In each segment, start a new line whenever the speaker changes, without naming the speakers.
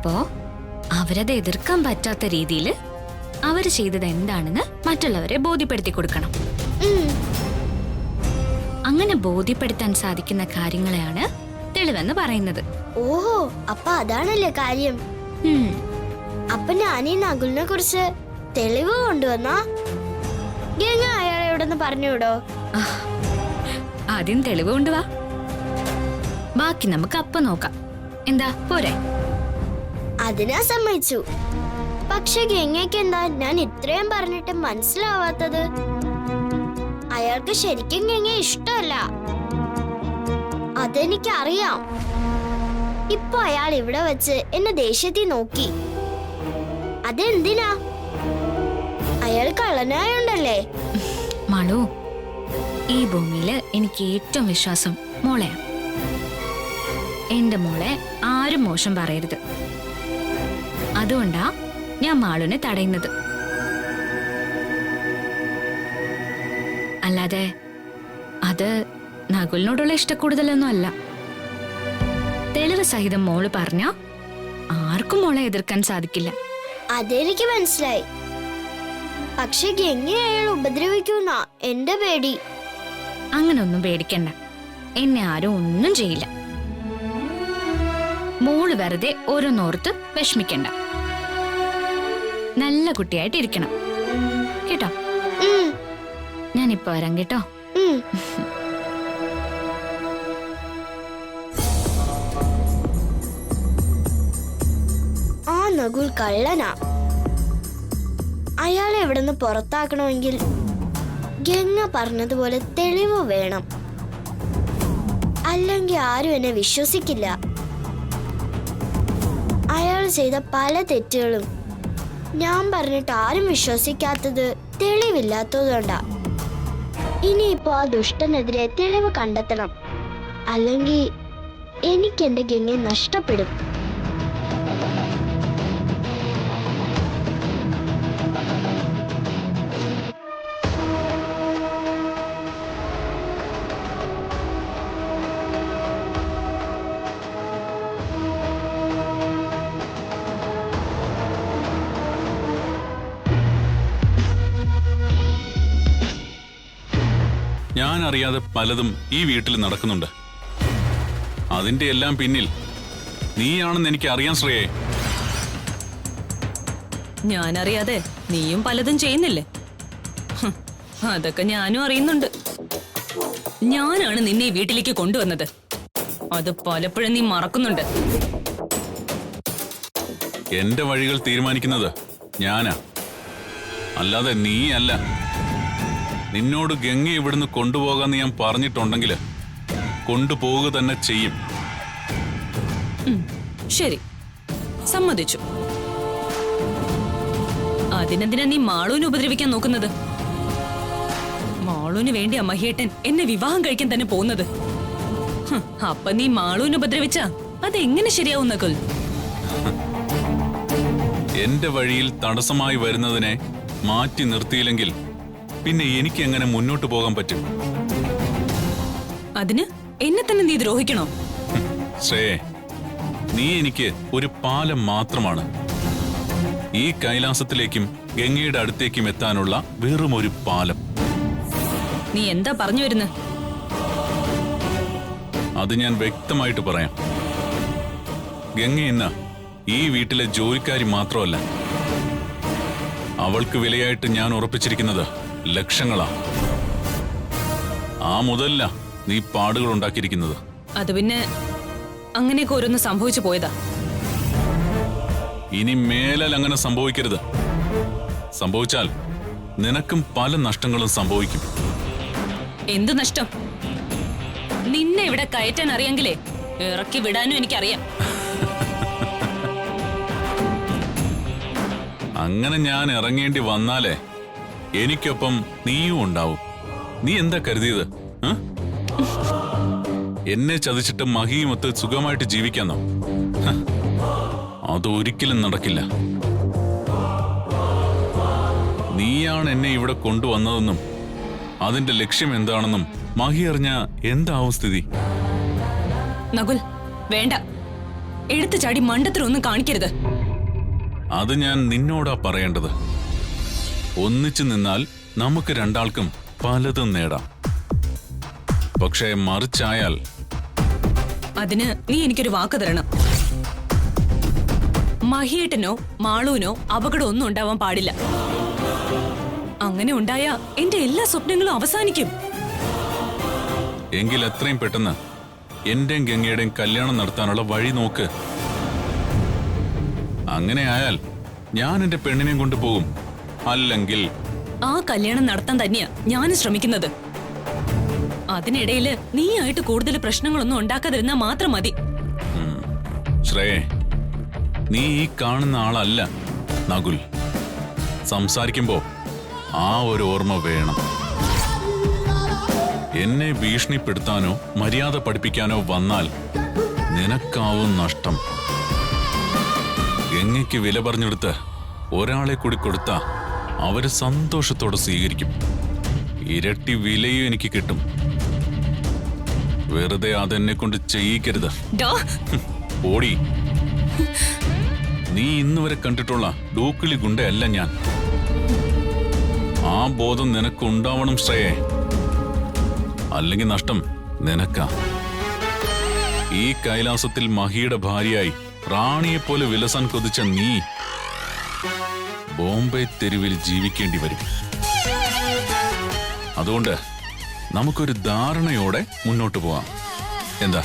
അപ്പോ അവരത് എതിർക്കാൻ പറ്റാത്ത രീതിയിൽ അവര് ചെയ്തത് എന്താണെന്ന് മറ്റുള്ളവരെ ബോധ്യപ്പെടുത്തി കൊടുക്കണം. അങ്ങനെ ബോധ്യപ്പെടുത്താൻ സാധിക്കുന്ന കാര്യങ്ങളെയാണ് തെളിവെന്ന് പറയുന്നത്.
ഓഹോ, അപ്പൊ അതാണല്ലേ കാര്യം. അപ്പൊ ഞാനീ നകുലിനെ കുറിച്ച് തെളിവ് കൊണ്ടുവന്ന ഗംഗ അയാളെ എവിടെന്ന് പറഞ്ഞുവിടോ?
ആദ്യം തെളിവ് കൊണ്ടുവാ, ബാക്കി നമുക്ക് അപ്പൊ നോക്കാം. എന്താ പോരെ?
അതിനാ സമ്മതിച്ചു. പക്ഷെ ഗംഗയ്ക്ക് എന്താ ഞാൻ ഇത്രയും പറഞ്ഞിട്ട് മനസ്സിലാവാത്തത്? അയാൾക്ക് ശരിക്കും ഗംഗ ഇഷ്ടമല്ല, അതെനിക്കറിയാം. ഇപ്പൊ അയാൾ ഇവിടെ വെച്ച് എന്നെ ദേഷ്യത്തിൽ നോക്കി. അതെന്തിനാ? അയാൾ കള്ളനായോണ്ടല്ലേ?
മാളു, ഈ ഭൂമിയില് എനിക്ക് ഏറ്റവും വിശ്വാസം മോളെയാണ്. എന്റെ മോളെ ആരും മോശം പറയരുത്. അതുകൊണ്ടാ ഞാൻ മാളുവിനെ തടയുന്നത്. അല്ലാതെ അത് നകുലിനോടുള്ള ഇഷ്ടക്കൂടുതലൊന്നും അല്ല. തെളിവ് സഹിതം മോള് പറഞ്ഞ ആർക്കും മോളെ എതിർക്കാൻ സാധിക്കില്ല.
അതെനിക്ക് മനസ്സിലായി. പക്ഷെ ഗംഗ അയാൾ ഉപദ്രവിക്കുന്ന എന്റെ പേടി.
അങ്ങനൊന്നും പേടിക്കണ്ട, എന്നെ ആരും ഒന്നും ചെയ്യില്ല. മോള് വെറുതെ ഓരോന്നോർത്ത് വിഷമിക്കണ്ട. നല്ല കുട്ടിയായിട്ട് ഇരിക്കണം കേട്ടോ. ഞാനിപ്പോ വരാം കേട്ടോ.
ആ നകുൽ കള്ളനാ. അയാളെ എവിടുന്ന് പുറത്താക്കണമെങ്കിൽ ഗംഗ പറഞ്ഞതുപോലെ തെളിവ് വേണം. അല്ലെങ്കിൽ ആരും എന്നെ വിശ്വസിക്കില്ല. അയാൾ ചെയ്ത പല തെറ്റുകളും ഞാൻ പറഞ്ഞിട്ട് ആരും വിശ്വസിക്കാത്തത് തെളിവില്ലാത്തതുകൊണ്ടാ. ഇനിയിപ്പോ ആ ദുഷ്ടനെതിരെ തെളിവ് കണ്ടെത്തണം, അല്ലെങ്കിൽ എനിക്ക് എന്റെ ഗംഗയെ നഷ്ടപ്പെടും.
ഞാൻ അറിയാതെ പലതും ഈ വീട്ടിൽ നടക്കുന്നുണ്ട്. അതിന്റെ എല്ലാം പിന്നിൽ നീയാണെന്ന് എനിക്ക് അറിയാൻ ശ്രേയേ.
ഞാനറിയാതെ നീയും പലതും ചെയ്യുന്നില്ലേ? അതൊക്കെ ഞാനും അറിയുന്നുണ്ട്. ഞാനാണ് നിന്നെ ഈ വീട്ടിലേക്ക് കൊണ്ടുവന്നത്. അത് പലപ്പോഴും നീ മറക്കുന്നുണ്ട്.
എന്റെ വഴികൾ തീരുമാനിക്കുന്നത് ഞാനാ, അല്ലാതെ നീ അല്ല. നിന്നോട് ഗംഗ ഇവിടുന്ന് കൊണ്ടുപോകാന്ന് ഞാൻ പറഞ്ഞിട്ടുണ്ടെങ്കിൽ കൊണ്ടുപോകുക തന്നെ ചെയ്യും.
ശരി, സമ്മതിച്ചു. അതിനെന്തിനാ നീ മാളൂന് ഉപദ്രവിക്കാൻ നോക്കുന്നത്? മാളൂന് വേണ്ടി മഹിയേട്ടൻ എന്നെ വിവാഹം കഴിക്കാൻ തന്നെ പോകുന്നത്. അപ്പൊ നീ മാളൂന് ഉപദ്രവിച്ച അതെങ്ങനെ ശരിയാവും നകുൽ?
എന്റെ വഴിയിൽ തടസ്സമായി വരുന്നതിനെ മാറ്റി നിർത്തിയില്ലെങ്കിൽ പിന്നെ എനിക്ക് എങ്ങനെ മുന്നോട്ട് പോകാൻ പറ്റും?
അതിന് എന്നെ തന്നെ നീ ദ്രോഹിക്കണോ?
ശ്രേയേ, നീ എനിക്ക് ഒരു പാലം മാത്രമാണ്. ഈ കൈലാസത്തിലേക്കും ഗംഗയുടെ അടുത്തേക്കും എത്താനുള്ള വെറും ഒരു പാലം.
നീ എന്താ പറഞ്ഞു വരുന്നത്?
അത് ഞാൻ വ്യക്തമായിട്ട് പറയാം. ഗംഗ ഇന്ന് ഈ വീട്ടിലെ ജോലിക്കാരി മാത്രമല്ല. അവൾക്ക് വിലയായിട്ട് ഞാൻ ഉറപ്പിച്ചിരിക്കുന്നത് ലക്ഷങ്ങളാ. ആ മുതലല്ല നീ പാടുകൾ ഉണ്ടാക്കിയിരിക്കുന്നത്.
അത് പിന്നെ അങ്ങനെയൊക്കെ ഓരോന്ന് സംഭവിച്ചു പോയതാ.
ഇനി മേലാൽ അങ്ങനെ സംഭവിക്കരുത്. സംഭവിച്ചാൽ നിനക്കും പല നഷ്ടങ്ങളും സംഭവിക്കും.
എന്ത് നഷ്ടം? നിന്നെ ഇവിടെ കയറ്റാൻ അറിയെങ്കിലേ ഇറക്കി വിടാനും എനിക്കറിയാം.
അങ്ങനെ ഞാൻ ഇറങ്ങേണ്ടി വന്നാലേ എനിക്കൊപ്പം നീയും ഉണ്ടാവും. നീ എന്താ കരുതിയത്? എന്നെ ചതിച്ചിട്ട് മഹിയുമൊത്ത് സുഖമായിട്ട് ജീവിക്കാന്നോ? അതൊരിക്കലും നടക്കില്ല. നീയാണ് എന്നെ ഇവിടെ കൊണ്ടുവന്നതെന്നും അതിന്റെ ലക്ഷ്യം എന്താണെന്നും മഹി അറിഞ്ഞ എന്താവും സ്ഥിതി?
നകുൽ, വേണ്ട. എടുത്തു ചാടി മണ്ടത്തിലൊന്നും കാണിക്കരുത്.
അത് ഞാൻ നിന്നോടാ പറയേണ്ടത്. ഒന്നിച്ചു നിന്നാൽ നമുക്ക് രണ്ടാൾക്കും പലതും നേടാം. പക്ഷേ മറിച്ചായാൽ
അതിന് നീ എനിക്കൊരു വാക്ക് തരണം. മഹിയേട്ടനോ മാളൂനോ അപകടം ഒന്നും ഉണ്ടാവാൻ പാടില്ല. അങ്ങനെ ഉണ്ടായാ എന്റെ എല്ലാ സ്വപ്നങ്ങളും അവസാനിക്കും.
എങ്കിൽ എത്രയും പെട്ടെന്ന് എന്റെയും ഗംഗയുടെയും കല്യാണം നടത്താനുള്ള വഴി നോക്ക്. അങ്ങനെ ആയാൽ ഞാൻ എന്റെ പെണ്ണിനെയും കൊണ്ടുപോകും. അല്ലെങ്കിൽ
ആ കല്യാണം നടത്താൻ തന്നെയാ ഞാൻ ശ്രമിക്കുന്നത്. അതിനിടയില് നീയായിട്ട് കൂടുതൽ പ്രശ്നങ്ങളൊന്നും ഉണ്ടാക്കാതിരുന്നാ മാത്രം മതി.
ശ്രേയേ, നീ ഈ കാണുന്ന ആളല്ല നകുൽ. സംസാരിക്കുമ്പോ ആ ഒരു ഓർമ്മ വേണം. എന്നെ ഭീഷണിപ്പെടുത്താനോ മര്യാദ പഠിപ്പിക്കാനോ വന്നാൽ നിനക്കാവും നഷ്ടം. ഗംഗയ്ക്ക് വില പറഞ്ഞെടുത്ത് ഒരാളെ കൂടി കൊടുത്താ അവര് സന്തോഷത്തോടെ സ്വീകരിക്കും. ഇരട്ടി വിലയും എനിക്ക് കിട്ടും. വെറുതെ അതെന്നെ കൊണ്ട് ചെയ്യിക്കരുത്. ഓടി. നീ ഇന്ന് വരെ കണ്ടിട്ടുള്ള ഡൂക്കിളി ഗുണ്ടയല്ല ഞാൻ. ആ ബോധം നിനക്ക് ഉണ്ടാവണം ശ്രേയേ. അല്ലെങ്കിൽ നഷ്ടം നിനക്കാ. ഈ കൈലാസത്തിൽ മഹിയുടെ ഭാര്യയായി റാണിയെപ്പോലെ വിലസാൻ കൊതിച്ച നീ ബോംബെ തെരുവിൽ ജീവിക്കേണ്ടി വരും. അതുകൊണ്ട് നമുക്കൊരു ധാരണയോടെ മുന്നോട്ട് പോവാം. എന്താ?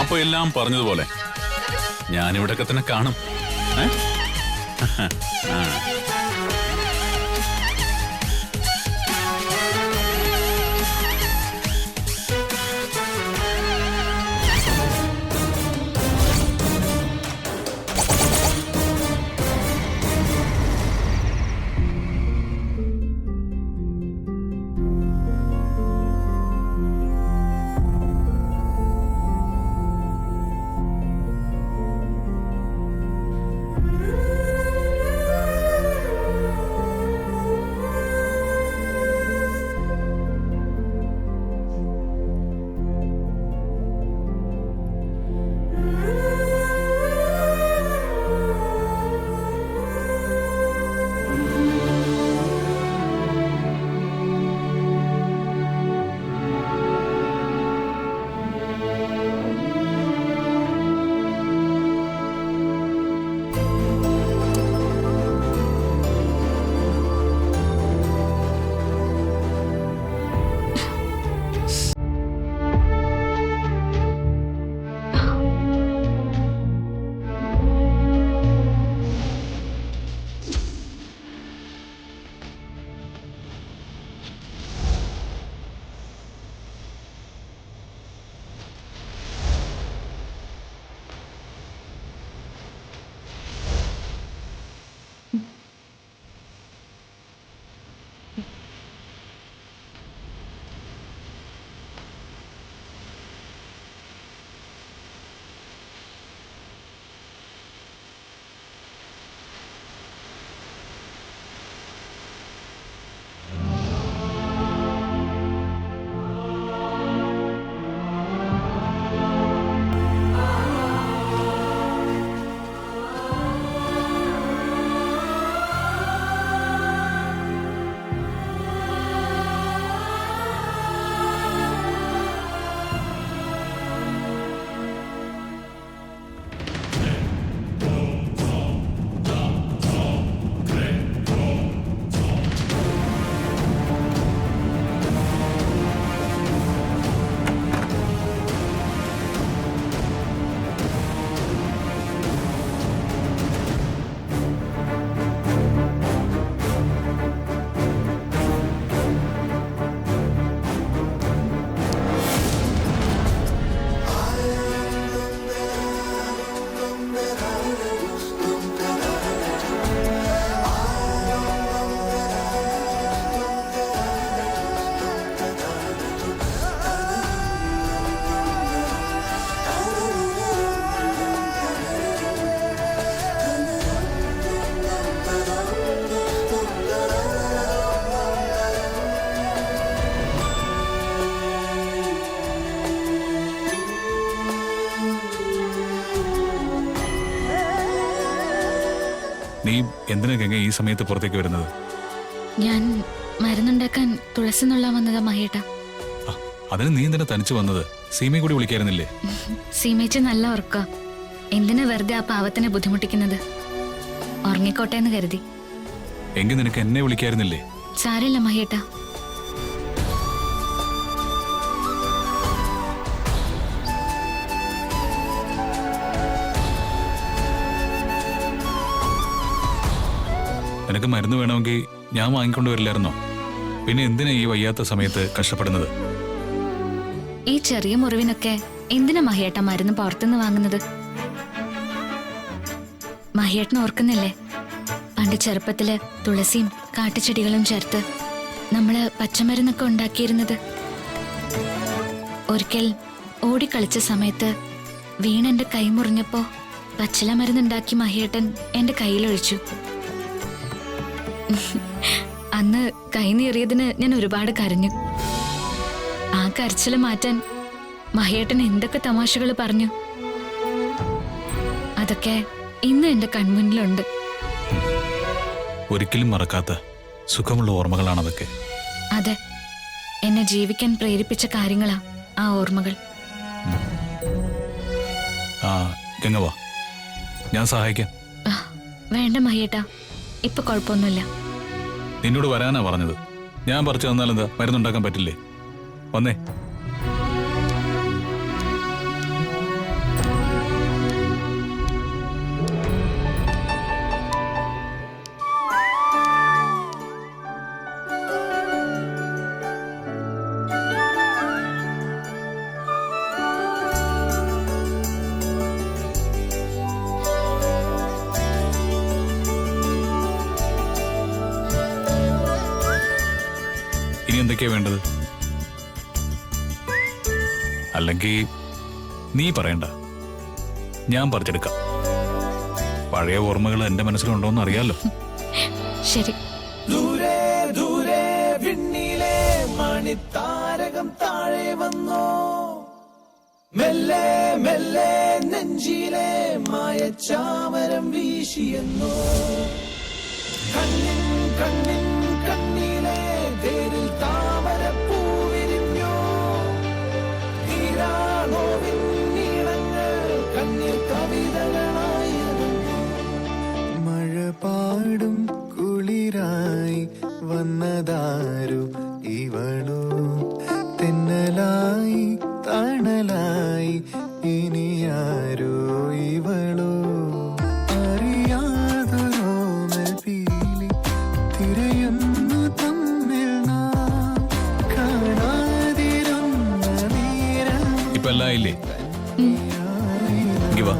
അപ്പൊ എല്ലാം പറഞ്ഞതുപോലെ ഞാനിവിടൊക്കെ തന്നെ കാണും. നീ എന്തിനാ ഗംഗ ഈ സമയത്ത് പുറത്തേക്ക് വരുന്നത്?
ഞാൻ മരുന്നുണ്ടാക്കാൻ തുളസി നുള്ളാൻ വന്നതാ മഹേട്ട.
അതിന് നീ എന്തിനാ തനിച്ചു വന്നത്? സീമയെ കൂടി വിളിക്കായിരുന്നില്ലേ?
സീമേച്ചി നല്ല ഉറക്ക. എന്തിനാ വെറുതെ ആ പാവത്തിനെ ബുദ്ധിമുട്ടിക്കുന്നത്? ഉറങ്ങിക്കോട്ടെ എന്ന് കരുതി.
എങ്കിൽ നിനക്ക് എന്നെ വിളിക്കായിരുന്നില്ലേ?
സാരില്ല മഹേട്ട.
നിനക്ക് മരുന്ന് വേണമെങ്കിൽ ഞാൻ വാങ്ങിക്കൊണ്ട് വരില്ലായിരുന്നോ? പിന്നെ എന്തിനാ ഈ വയ്യാത്ത സമയത്ത് കഷ്ടപ്പെടുന്നത്?
ഈ ചെറിയ മുറിവിനൊക്കെ എന്തിനാ മഹേട്ട മരുന്ന് പുറത്തുനിന്ന് വാങ്ങുന്നത്? മഹേട്ടന് ഓർക്കുന്നില്ലേ, പണ്ട് ചെറുപ്പത്തില് തുളസിയും കാട്ടുചെടികളും ചേർത്ത് നമ്മള് പച്ചമരുന്നൊക്കെ ഉണ്ടാക്കിയിരുന്നത്? ഒരിക്കൽ ഓടിക്കളിച്ച സമയത്ത് വീണെന്റെ കൈ മുറിഞ്ഞപ്പോ പച്ചില മരുന്നുണ്ടാക്കി മഹേട്ടൻ എന്റെ കയ്യിലൊഴിച്ചു. അന്ന് കൈ നീറിയതിന് ഞാൻ ഒരുപാട് കരഞ്ഞു. ആ കരച്ചില് മാറ്റാൻ മഹേട്ടൻ എന്തൊക്കെ തമാശകൾ പറഞ്ഞു. അതൊക്കെ ഇന്ന് എന്റെ കൺമുന്നിലുണ്ട്.
ഒരിക്കലും മറക്കാത്ത സുഖമുള്ള ഓർമ്മകളാണതൊക്കെ.
അതെ, എന്നെ ജീവിക്കാൻ പ്രേരിപ്പിച്ച കാര്യങ്ങളാ ആ ഓർമ്മകൾ.
ആ ഗംഗ വാ, ഞാൻ സഹായിക്കാം.
വേണ്ട മഹേട്ട, ഇപ്പൊ കുഴപ്പമൊന്നുമില്ല.
നിന്നോട് വരാനാ പറഞ്ഞത്. ഞാൻ പറിച്ചു തന്നാലെന്താ, മരുന്നുണ്ടാക്കാൻ പറ്റില്ലേ? വന്നേ. ഇനി എന്തൊക്കെയാ വേണ്ടത്? അല്ലെങ്കിൽ നീ പറയണ്ട, ഞാൻ പറിച്ചെടുക്കാം. പഴയ ഓർമ്മകൾ എന്റെ മനസ്സിലുണ്ടോന്ന് അറിയാലോ.
ശരി.
ദൂരെ ദൂരെ വിണ്ണിലെ മണിത്താരകം താഴെ വന്നോ, മെല്ലെ മെല്ലെ നെഞ്ചിലെ മായച്ചാമരം വീശിയെന്നോ, കണ്ണിൻ കണ്ണിൻ കണ്ണിലെ തേരിൽ താമര പൂവിരിഞ്ഞോ, തീരാണോവിൻ നീളങ്ങൾ കണ്ണിൽ കവിതകളായിരുന്നു. മഴ പാടും കുളിരായി വന്നതാരു ഇവളോ, തെന്നലായി തണലായി ഇനിയാരോ ഇവളോ, അറിയാതൊരോമൽ പീലി തിരയുന്നു തമ്മിൽ നാം കാണാതിരുന്ന നേരം.
ഇപ്പൊ എല്ലാം ഇല്ലേ? ഇങ്ങ് വാ.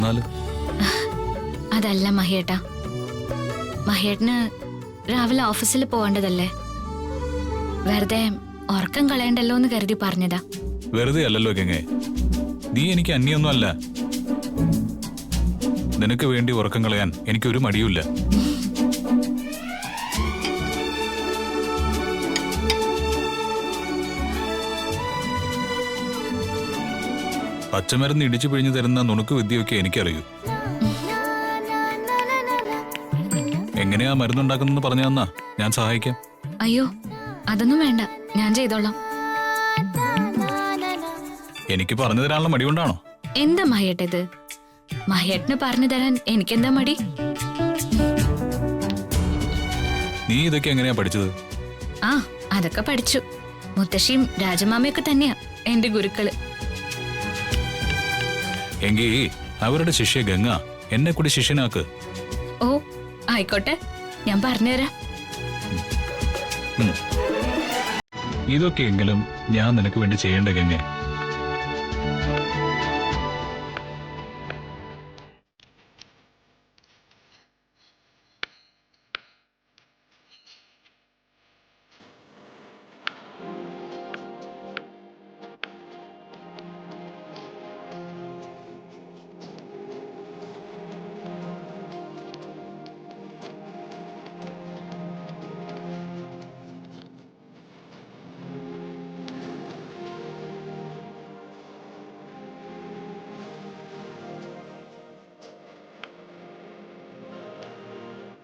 എന്നാല്
അതല്ല മഹേട്ട, മഹേട്ടന് രാവിലെ ഓഫീസിൽ പോവേണ്ടതല്ലേ? വെറുതെ ഉറക്കം കളയണ്ടല്ലോ എന്ന് കരുതി പറഞ്ഞതാ.
വെറുതെ അല്ലല്ലോ ഗംഗേ, നീ എനിക്ക് അന്യൊന്നും അല്ല. നിനക്ക് വേണ്ടി ഉറക്കം കളയാൻ എനിക്കൊരു മടിയുമില്ല. പച്ചമരുന്ന് ഇടിച്ചു പിഴിഞ്ഞു തരുന്ന നുണുക്ക് വിദ്യയൊക്കെ എനിക്കറിയൂ. എങ്ങനെയാ മരുന്നുണ്ടാക്കുന്നെന്ന് പറഞ്ഞു തന്നാ ഞാൻ സഹായിക്കാം.
അയ്യോ, അതൊന്നും വേണ്ട, ഞാൻ ചെയ്തോളാം.
എനിക്ക് പറഞ്ഞു തരാനുള്ള മടി കൊണ്ടാണോ?
എന്താ മഹേട്ട ഇത്? മഹേട്ടന് പറഞ്ഞു തരാൻ എനിക്കെന്താ മടി?
നീ ഇതൊക്കെ എങ്ങനെയാ പഠിച്ചത്?
ആ, അതൊക്കെ പഠിച്ചു. മുത്തശ്ശിയും രാജമാമയൊക്കെ തന്നെയാ എന്റെ ഗുരുക്കള്.
എങ്കി അവരുടെ ശിഷ്യ ഗംഗ എന്നെ കൂടി ശിഷ്യനാക്ക്.
ഓ ആയിക്കോട്ടെ, ഞാൻ പറഞ്ഞുതരാം.
ഇതൊക്കെയെങ്കിലും ഞാൻ നിനക്ക് വേണ്ടി ചെയ്യേണ്ട ഗംഗ.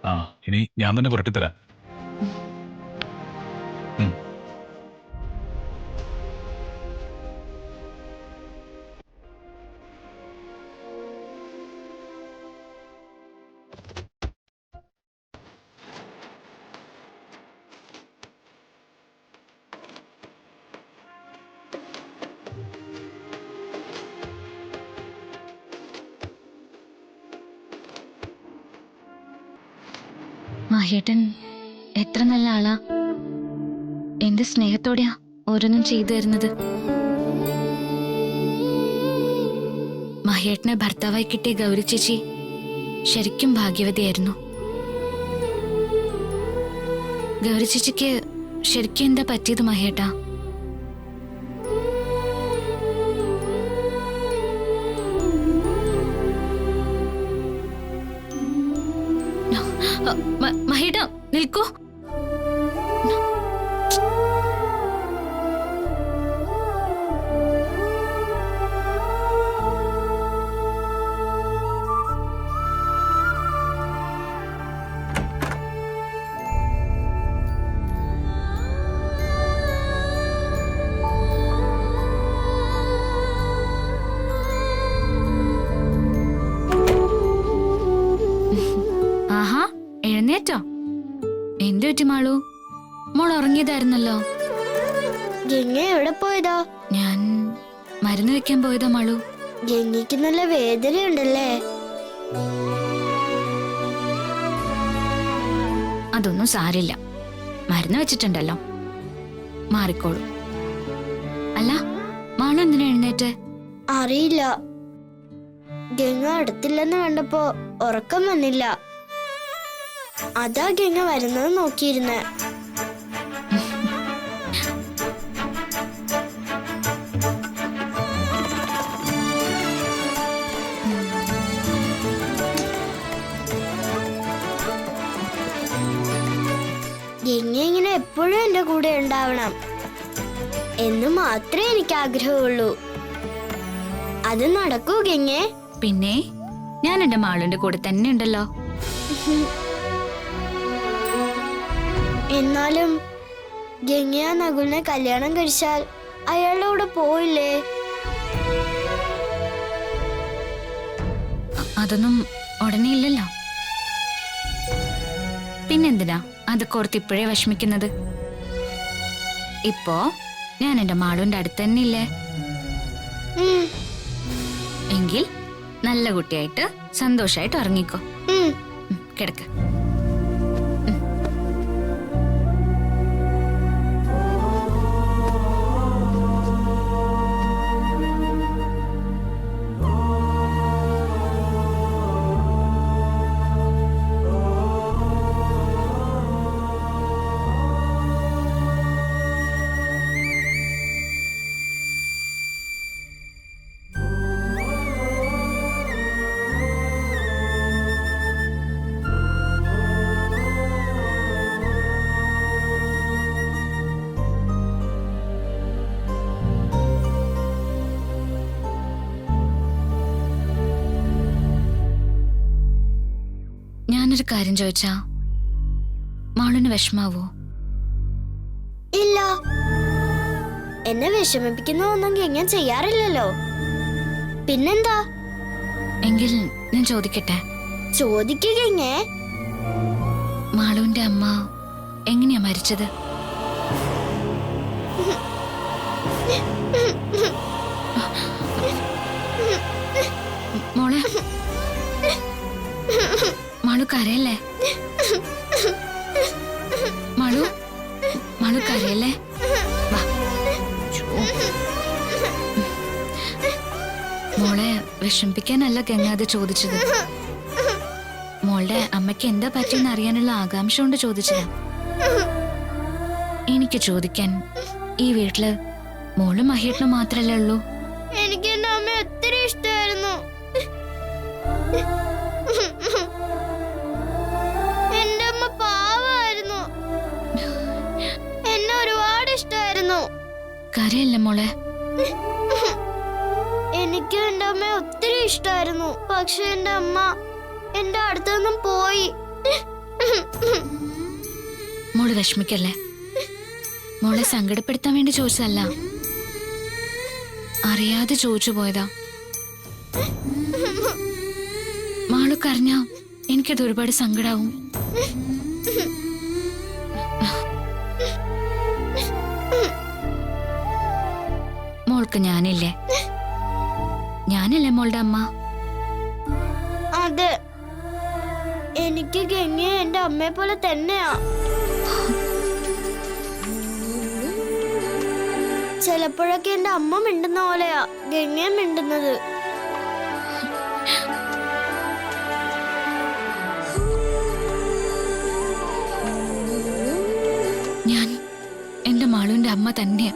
ആ ഇനി ഞാൻ തന്നെ പുരട്ടിത്തരാം.
മഹേട്ടൻ എത്ര നല്ല ആളാ. എന്ത് സ്നേഹത്തോടെയാ ഓരോന്നും ചെയ്തു തരുന്നത്. മഹേട്ടനെ ഭർത്താവായി കിട്ടിയ ഗൗരി ചേച്ചി ശരിക്കും ഭാഗ്യവതിയായിരുന്നു. ഗൗരി ചേച്ചിക്ക് ശരിക്കും എന്താ പറ്റിയത് മഹേട്ടാ? മഹേട്ടാ നിൽക്കൂ. ആഹാ എഴുന്നേറ്റോ? എന്തു പറ്റി മാളു? മോൾ ഉറങ്ങിയതായിരുന്നല്ലോ.
ഗംഗ എവിടെ പോയതാ?
ഞാൻ മരുന്ന് വെക്കാൻ പോയതാ മാളു.
ഗംഗയ്ക്ക് നല്ല വേദനയുണ്ടല്ലേ?
അതൊന്നും സാരില്ല, മരുന്ന് വെച്ചിട്ടുണ്ടല്ലോ, മാറിക്കോളൂ. അല്ല മാളു എന്തിനാ എഴുന്നേറ്റ്?
അറിയില്ല, ഗംഗ അടുത്തില്ലെന്ന് കണ്ടപ്പോ ഉറക്കം വന്നില്ല. അതാ ഗംഗ വരുന്നത് നോക്കിയിരുന്നെ. ഗംഗ ഇങ്ങനെ എപ്പോഴും എന്റെ കൂടെ ഉണ്ടാവണം എന്ന് മാത്രമേ എനിക്ക് ആഗ്രഹമുള്ളൂ. അത് നടക്കൂ ഗംഗേ?
പിന്നെ ഞാൻ എന്റെ മാളുവിന്റെ കൂടെ തന്നെ ഉണ്ടല്ലോ.
എന്നാലും ഗംഗയാ നകുലിനെ കല്യാണം കഴിച്ചാൽ അയാളുടെ കൂടെ പോയില്ലേ?
അതൊന്നും ഉടനെ ഇല്ലല്ലോ. പിന്നെന്തിനാ അതൊക്കെ ഓർത്ത് ഇപ്പോഴേ വിഷമിക്കുന്നത്? ഇപ്പോ ഞാൻ എന്റെ മാളുവിന്റെ അടുത്ത് തന്നെ ഇല്ലേ? എങ്കിൽ നല്ല കുട്ടിയായിട്ട് സന്തോഷായിട്ട് ഉറങ്ങിക്കോ. കിടക്ക്. ഞാനൊരു കാര്യം ചോദിച്ചാ മാളുന് വിഷമാവോ?
ഇല്ല, എന്നെ വിഷമിപ്പിക്കുന്ന ഒന്നും ഗംഗ ചെയ്യാറില്ലല്ലോ. പിന്നെന്താ?
എങ്കിൽ ഞാൻ ചോദിക്കട്ടെ?
ചോദിക്കുക ഗംഗേ.
മാളുവിന്റെ അമ്മ എങ്ങനെയാ മരിച്ചത്? മോളെ, മാളു കരയല്ലേ? മാളു, മാളു കരയല്ലേ? വാ. മോളെ വിഷമിപ്പിക്കാനല്ല ഗംഗ അത് ചോദിച്ചത്. മോളുടെ അമ്മയ്ക്ക് എന്താ പറ്റിയെന്ന് അറിയാനുള്ള ആകാംക്ഷ കൊണ്ട് ചോദിച്ചതാ. എനിക്ക് ചോദിക്കാൻ ഈ വീട്ടില് മോളും മഹേട്ടനും മാത്രല്ലേ ഉള്ളൂ?
എനിക്ക് എന്റെ അമ്മ ഒത്തിരി ഇഷ്ടമായിരുന്നു. എന്റെ അമ്മ പാവായിരുന്നു. എന്നെ ഒരുപാട് ഇഷ്ടമായിരുന്നു.
കരയല്ലേ മോളെ?
എനിക്ക് എന്റെ അമ്മ ഒത്തിരി ഇഷ്ടമായിരുന്നു. പക്ഷെ എന്റെ അമ്മ എന്റെ അടുത്തു നിന്നും പോയി.
മോള് വിഷമിക്കല്ലേ. മോളെ സങ്കടപ്പെടുത്താൻ വേണ്ടി ചോദിച്ചതല്ല, അറിയാതെ ചോദിച്ചു പോയതാ. മോള് കരഞ്ഞ എനിക്കത് ഒരുപാട് സങ്കടാവും. മോൾക്ക് ഞാനില്ലേ മോളുടെ അമ്മ.
അതെ, എനിക്ക് ഗംഗയെ എന്റെ അമ്മയെ പോലെ തന്നെയാ. ചിലപ്പോഴൊക്കെ എന്റെ അമ്മ മിണ്ടുന്ന പോലെയാ ഗംഗയെ മിണ്ടുന്നത്.
ഞാൻ എന്റെ മാളുവിന്റെ അമ്മ തന്നെയാ.